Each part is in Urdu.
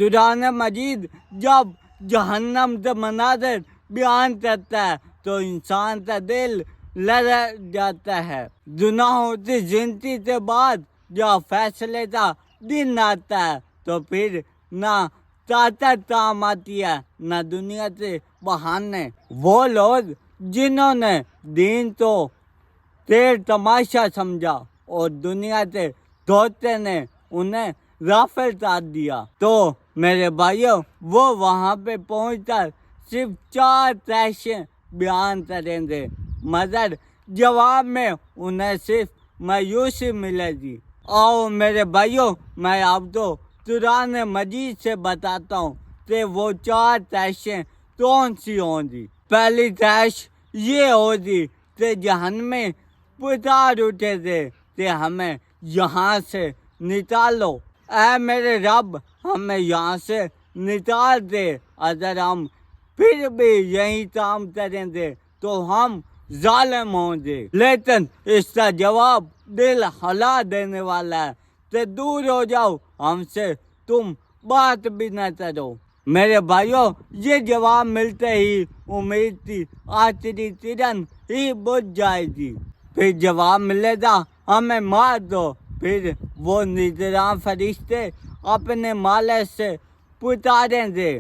قرآن مجید جب جہنم کے مناظر بیان کرتا ہے تو انسان کا دل لرز جاتا ہے۔ گناہوں کی زندگی کے بعد جب فیصلے کا دن آتا ہے تو پھر نہ طاقت کام آتی ہے نہ دنیا سے بہانے۔ وہ لوگ جنہوں نے دین تو تیر تماشا سمجھا اور دنیا کے دھوکے نے انہیں غافل کر دیا، تو میرے بھائیوں وہ وہاں پہ پہنچ کر صرف 4 تیشیں بیان کریں گے، مگر جواب میں انہیں صرف مایوسی ملے گی۔ آؤ میرے بھائیوں میں آپ کو قرآن مجید سے بتاتا ہوں کہ وہ 4 تیشیں کون سی ہوں گی۔ پہلی تیش یہ ہوگی کہ جہنمی پکار اٹھے تھے کہ ہمیں یہاں سے نکالو، اے میرے رب ہمیں یہاں سے نکال دے، اگر ہم پھر بھی یہی کام کریں گے تو ہم ظالم ہوں گے۔ لیکن اس کا جواب دل ہلا دینے والا ہے کہ دور ہو جاؤ ہم سے، تم بات بھی نہ کرو۔ میرے بھائیوں یہ جواب ملتے ہی امید کی آخری کرن ہی بجھ جائے گی۔ پھر جواب ملے گا ہمیں مار دو، پھر وہ نگراں فرشتے اپنے مالک سے پکاریں گے،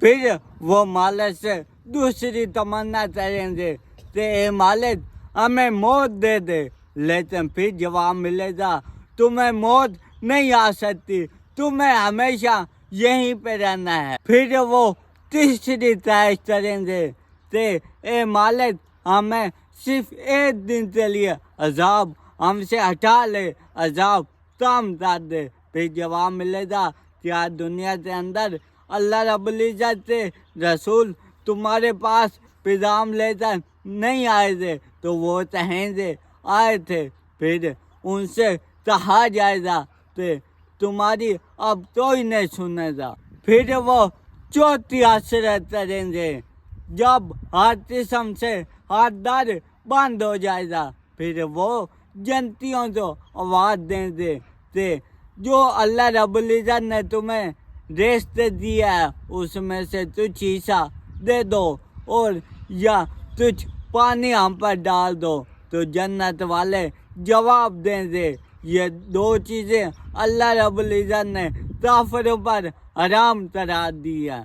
پھر وہ مالک سے دوسری تمنا کریں گے کہ اے مالک ہمیں موت دے دے، لیکن پھر جواب ملے گا تمہیں موت نہیں آ سکتی، تمہیں ہمیشہ یہیں پہ رہنا ہے۔ پھر وہ تیسری تیش کریں گے کہ اے مالک ہمیں صرف 1 دن کے لیے عذاب ہم سے ہٹا لے، عذاب کم کر دے۔ پھر جواب ملے گا کیا دنیا کے اندر اللہ رب العزت کے رسول تمہارے پاس پیغام لے کر نہیں آئے تھے؟ تو وہ کہیں گے آئے تھے۔ پھر ان سے کہا جائے گا کہ تمہاری اب کوئی نہیں سنے گا۔ پھر وہ چوتھی حسرت کریں گے جب ہر قسم سے ہر در بند ہو جائے گا، پھر وہ جنتیوں کو آواز دیں گے کہ جو اللہ رب العزت نے تمہیں رزق دیا ہے اس میں سے کچھ حصہ دے دو اور یا کچھ پانی ہم پر ڈال دو، تو جنت والے جواب دیں گے یہ 2 چیزیں اللہ رب العزت نے کافروں پر حرام قرار دی ہے۔